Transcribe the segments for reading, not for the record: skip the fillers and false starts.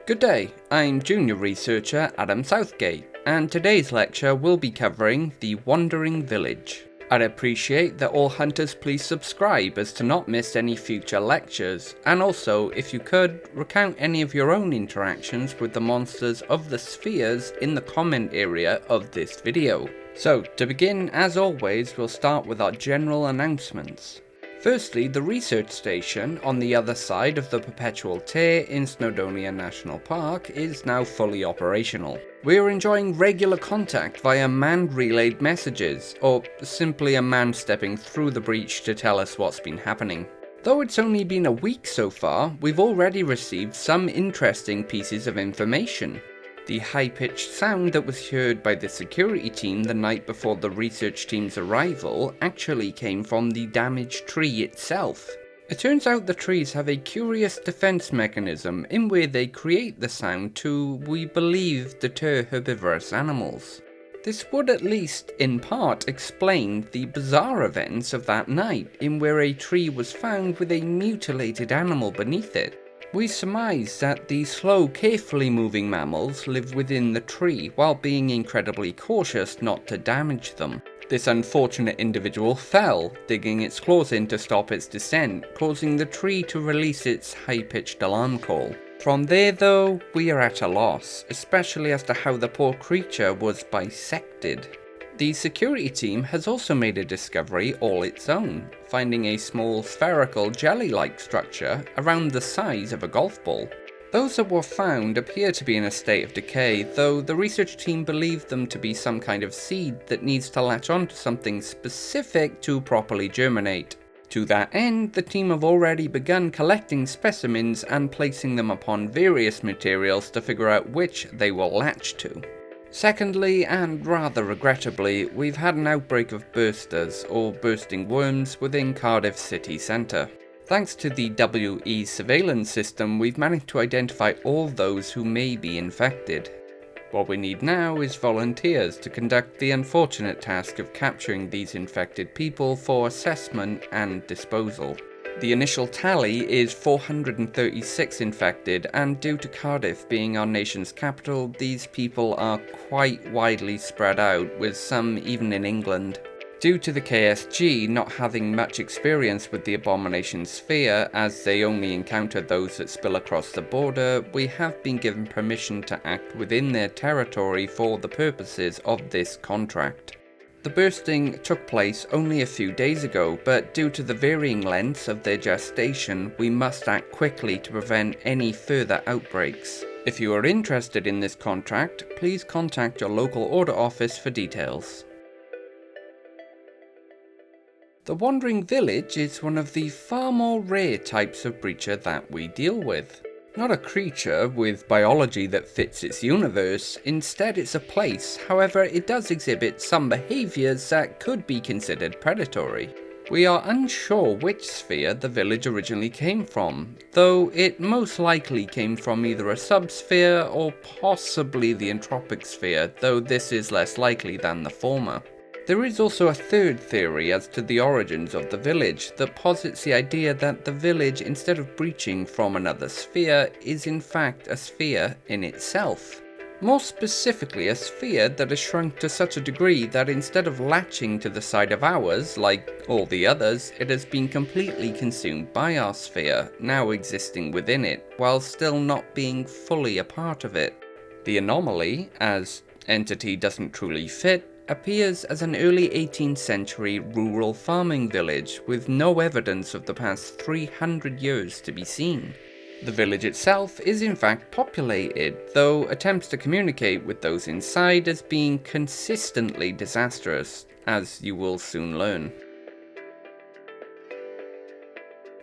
Good day, I'm Junior Researcher Adam Southgate, and today's lecture will be covering the Wandering Village. I'd appreciate that all hunters please subscribe as to not miss any future lectures, and also, if you could, recount any of your own interactions with the monsters of the spheres in the comment area of this video. So, to begin, as always, we'll start with our general announcements. Firstly, the research station on the other side of the Perpetual Tear in Snowdonia National Park is now fully operational. We are enjoying regular contact via manned-relayed messages, or simply a man stepping through the breach to tell us what's been happening. Though it's only been a week so far, we've already received some interesting pieces of information. The high-pitched sound that was heard by the security team the night before the research team's arrival actually came from the damaged tree itself. It turns out the trees have a curious defense mechanism in where they create the sound to, we believe, deter herbivorous animals. This would at least, in part, explain the bizarre events of that night in where a tree was found with a mutilated animal beneath it. We surmise that the slow, carefully moving mammals live within the tree while being incredibly cautious not to damage them. This unfortunate individual fell, digging its claws in to stop its descent, causing the tree to release its high-pitched alarm call. From there though, we are at a loss, especially as to how the poor creature was bisected. The security team has also made a discovery all its own, finding a small spherical jelly-like structure around the size of a golf ball. Those that were found appear to be in a state of decay, though the research team believe them to be some kind of seed that needs to latch onto something specific to properly germinate. To that end, the team have already begun collecting specimens and placing them upon various materials to figure out which they will latch to. Secondly, and rather regrettably, we've had an outbreak of bursters, or bursting worms, within Cardiff city centre. Thanks to the WE surveillance system, we've managed to identify all those who may be infected. What we need now is volunteers to conduct the unfortunate task of capturing these infected people for assessment and disposal. The initial tally is 436 infected, and due to Cardiff being our nation's capital, these people are quite widely spread out, with some even in England. Due to the KSG not having much experience with the abomination sphere, as they only encounter those that spill across the border, we have been given permission to act within their territory for the purposes of this contract. The bursting took place only a few days ago, but due to the varying lengths of their gestation, we must act quickly to prevent any further outbreaks. If you are interested in this contract, please contact your local order office for details. The Wandering Village is one of the far more rare types of creature that we deal with. Not a creature with biology that fits its universe, instead it's a place, however it does exhibit some behaviours that could be considered predatory. We are unsure which sphere the village originally came from, though it most likely came from either a subsphere or possibly the entropic sphere, though this is less likely than the former. There is also a third theory as to the origins of the village that posits the idea that the village, instead of breaching from another sphere, is in fact a sphere in itself. More specifically, a sphere that has shrunk to such a degree that instead of latching to the side of ours, like all the others, it has been completely consumed by our sphere, now existing within it, while still not being fully a part of it. The anomaly, as entity doesn't truly fit, appears as an early 18th century rural farming village with no evidence of the past 300 years to be seen. The village itself is in fact populated, though attempts to communicate with those inside as being consistently disastrous, as you will soon learn.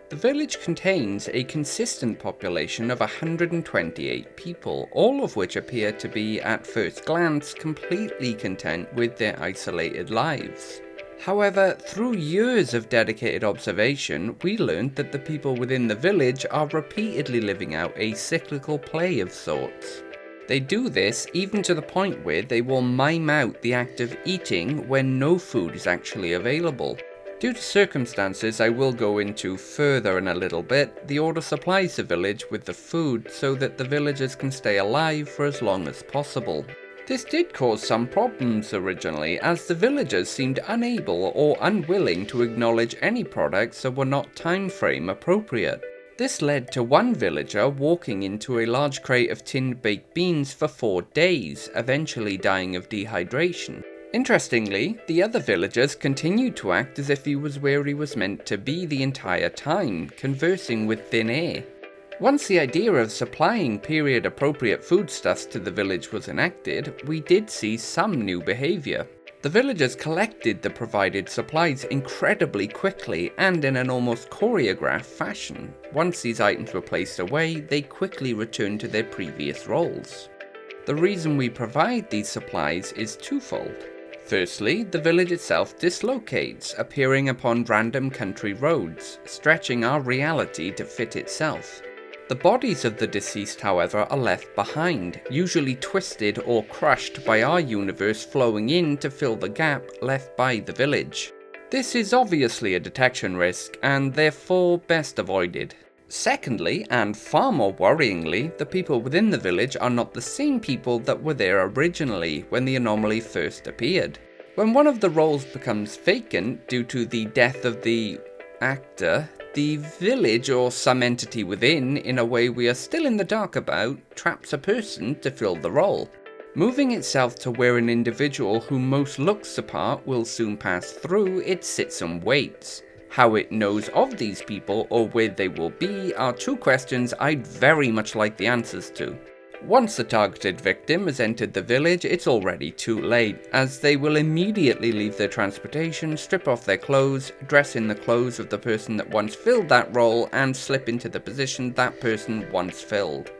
The village contains a consistent population of 128 people, all of which appear to be, at first glance, completely content with their isolated lives. However, through years of dedicated observation, we learned that the people within the village are repeatedly living out a cyclical play of sorts. They do this even to the point where they will mime out the act of eating when no food is actually available. Due to circumstances I will go into further in a little bit, the Order supplies the village with the food so that the villagers can stay alive for as long as possible. This did cause some problems originally, as the villagers seemed unable or unwilling to acknowledge any products that were not time frame appropriate. This led to one villager walking into a large crate of tinned baked beans for 4 days, eventually dying of dehydration. Interestingly, the other villagers continued to act as if he was where he was meant to be the entire time, conversing with thin air. Once the idea of supplying period-appropriate foodstuffs to the village was enacted, we did see some new behaviour. The villagers collected the provided supplies incredibly quickly and in an almost choreographed fashion. Once these items were placed away, they quickly returned to their previous roles. The reason we provide these supplies is twofold. Firstly, the village itself dislocates, appearing upon random country roads, stretching our reality to fit itself. The bodies of the deceased, however, are left behind, usually twisted or crushed by our universe flowing in to fill the gap left by the village. This is obviously a detection risk, and therefore best avoided. Secondly, and far more worryingly, the people within the village are not the same people that were there originally when the anomaly first appeared. When one of the roles becomes vacant due to the death of the actor, the village or some entity within, in a way we are still in the dark about, traps a person to fill the role. Moving itself to where an individual who most looks the part will soon pass through, it sits and waits. How it knows of these people or where they will be are two questions I'd very much like the answers to. Once the targeted victim has entered the village, it's already too late, as they will immediately leave their transportation, strip off their clothes, dress in the clothes of the person that once filled that role, and slip into the position that person once filled.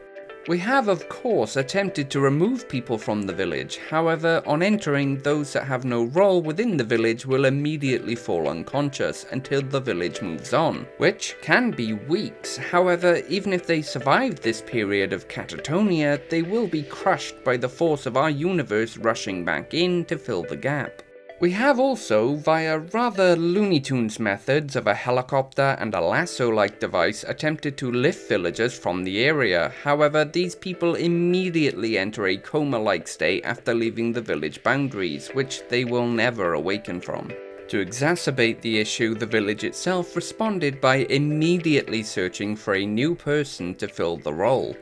We have, of course, attempted to remove people from the village. However, on entering, those that have no role within the village will immediately fall unconscious until the village moves on, which can be weeks. However, even if they survive this period of catatonia, they will be crushed by the force of our universe rushing back in to fill the gap. We have also, via rather Looney Tunes methods of a helicopter and a lasso-like device, attempted to lift villagers from the area. However, these people immediately enter a coma-like state after leaving the village boundaries, which they will never awaken from. To exacerbate the issue, the village itself responded by immediately searching for a new person to fill the role.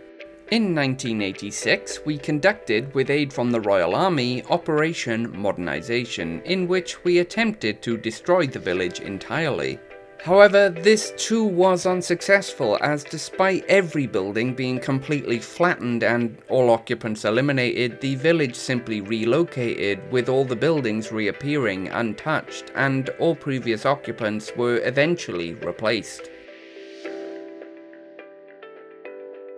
In 1986, we conducted, with aid from the Royal Army, Operation Modernization, in which we attempted to destroy the village entirely. However, this too was unsuccessful, as despite every building being completely flattened and all occupants eliminated, the village simply relocated, with all the buildings reappearing untouched, and all previous occupants were eventually replaced.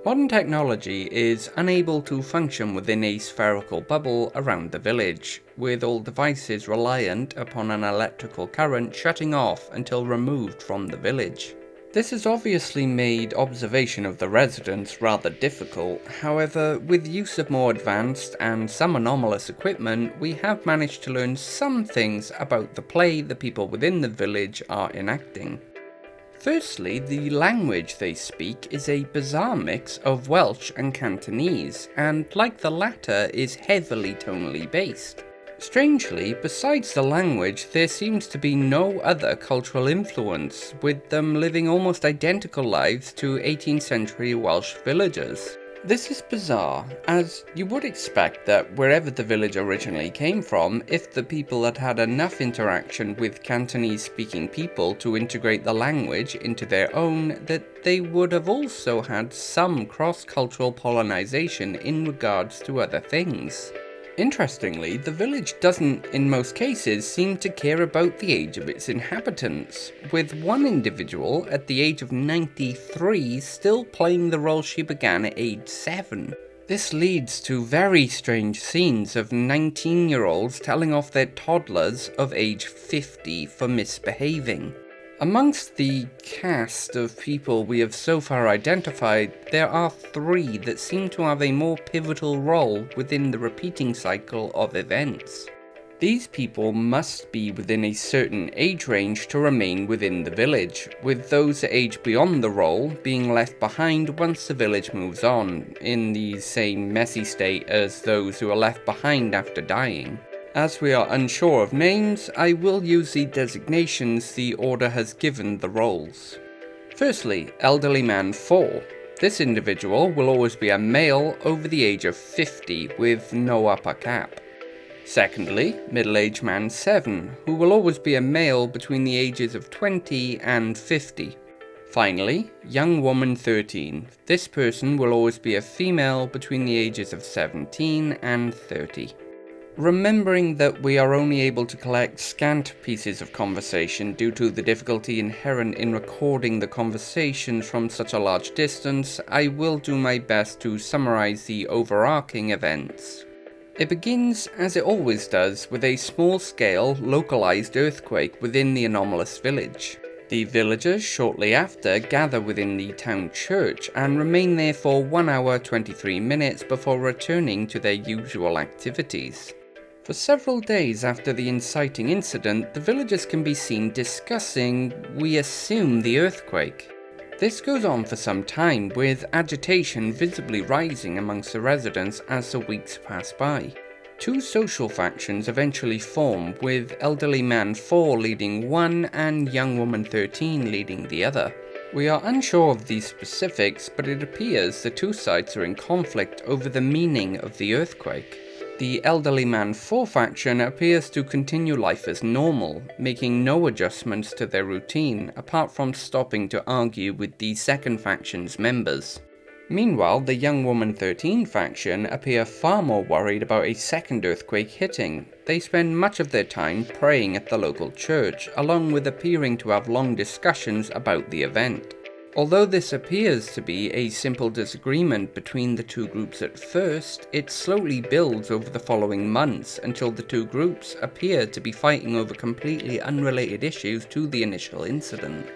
Modern technology is unable to function within a spherical bubble around the village, with all devices reliant upon an electrical current shutting off until removed from the village. This has obviously made observation of the residents rather difficult. However, with use of more advanced and some anomalous equipment, we have managed to learn some things about the play the people within the village are enacting. Firstly, the language they speak is a bizarre mix of Welsh and Cantonese, and like the latter, is heavily tonally based. Strangely, besides the language, there seems to be no other cultural influence, with them living almost identical lives to 18th century Welsh villagers. This is bizarre, as you would expect that wherever the village originally came from, if the people had had enough interaction with Cantonese-speaking people to integrate the language into their own, that they would have also had some cross-cultural pollination in regards to other things. Interestingly, the village doesn't, in most cases, seem to care about the age of its inhabitants, with one individual at the age of 93 still playing the role she began at age 7. This leads to very strange scenes of 19-year-olds telling off their toddlers of age 50 for misbehaving. Amongst the cast of people we have so far identified, there are 3 that seem to have a more pivotal role within the repeating cycle of events. These people must be within a certain age range to remain within the village, with those that age beyond the role being left behind once the village moves on, in the same messy state as those who are left behind after dying. As we are unsure of names, I will use the designations the Order has given the roles. Firstly, Elderly Man 4. This individual will always be a male over the age of 50 with no upper cap. Secondly, Middle-aged Man 7, who will always be a male between the ages of 20 and 50. Finally, Young Woman 13. This person will always be a female between the ages of 17 and 30. Remembering that we are only able to collect scant pieces of conversation due to the difficulty inherent in recording the conversations from such a large distance, I will do my best to summarize the overarching events. It begins, as it always does, with a small-scale, localized earthquake within the anomalous village. The villagers shortly after gather within the town church and remain there for 1 hour 23 minutes before returning to their usual activities. For several days after the inciting incident, the villagers can be seen discussing, we assume, the earthquake. This goes on for some time, with agitation visibly rising amongst the residents as the weeks pass by. Two social factions eventually form, with Elderly Man 4 leading one and Young Woman 13 leading the other. We are unsure of these specifics, but it appears the two sides are in conflict over the meaning of the earthquake. The Elderly Man 4 faction appears to continue life as normal, making no adjustments to their routine, apart from stopping to argue with the second faction's members. Meanwhile, the Young Woman 13 faction appear far more worried about a second earthquake hitting. They spend much of their time praying at the local church, along with appearing to have long discussions about the event. Although this appears to be a simple disagreement between the two groups at first, it slowly builds over the following months until the two groups appear to be fighting over completely unrelated issues to the initial incident.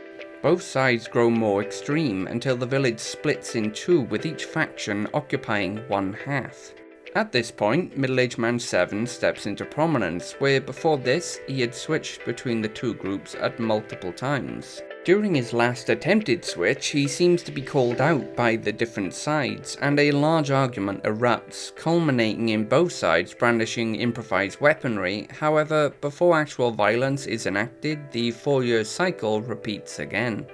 Both sides grow more extreme until the village splits in two, with each faction occupying one half. At this point, Middle-aged Man 7 steps into prominence, where before this he had switched between the two groups at multiple times. During his last attempted switch, he seems to be called out by the different sides, and a large argument erupts, culminating in both sides brandishing improvised weaponry. However, before actual violence is enacted, the 4-year cycle repeats again.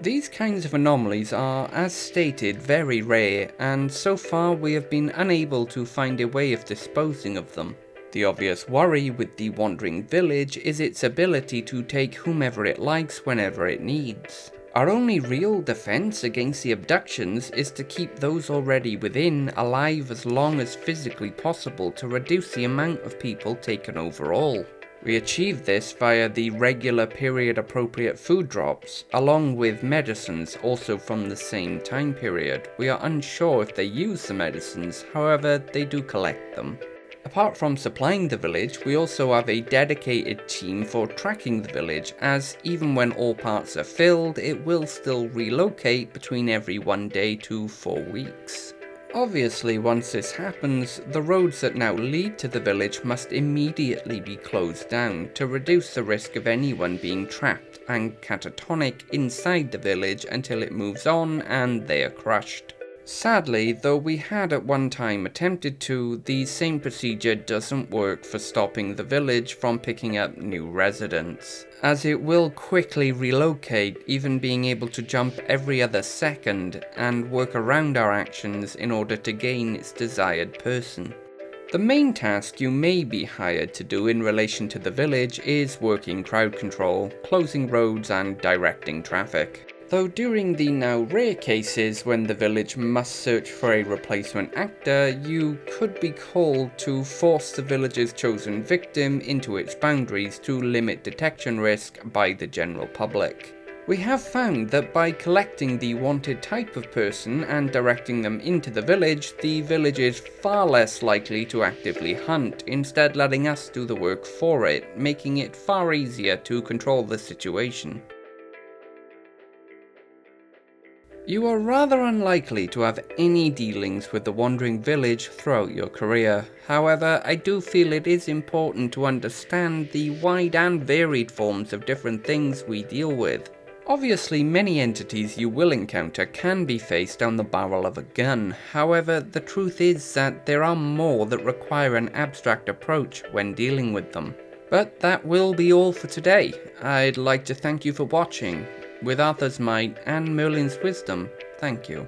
These kinds of anomalies are, as stated, very rare, and so far we have been unable to find a way of disposing of them. The obvious worry with the wandering village is its ability to take whomever it likes whenever it needs. Our only real defense against the abductions is to keep those already within alive as long as physically possible to reduce the amount of people taken overall. We achieve this via the regular period-appropriate food drops, along with medicines also from the same time period. We are unsure if they use the medicines, however they do collect them. Apart from supplying the village, we also have a dedicated team for tracking the village, as even when all parts are filled, it will still relocate between every 1 day to 4 weeks. Obviously, once this happens, the roads that now lead to the village must immediately be closed down to reduce the risk of anyone being trapped and catatonic inside the village until it moves on and they are crushed. Sadly, though we had at one time attempted to, the same procedure doesn't work for stopping the village from picking up new residents, as it will quickly relocate, even being able to jump every other second and work around our actions in order to gain its desired person. The main task you may be hired to do in relation to the village is working crowd control, closing roads and directing traffic. Though during the now rare cases when the village must search for a replacement actor, you could be called to force the village's chosen victim into its boundaries to limit detection risk by the general public. We have found that by collecting the wanted type of person and directing them into the village is far less likely to actively hunt, instead letting us do the work for it, making it far easier to control the situation. You are rather unlikely to have any dealings with the Wandering Village throughout your career. However, I do feel it is important to understand the wide and varied forms of different things we deal with. Obviously, many entities you will encounter can be faced down the barrel of a gun. However, the truth is that there are more that require an abstract approach when dealing with them. But that will be all for today. I'd like to thank you for watching. With Arthur's might and Merlin's wisdom, thank you.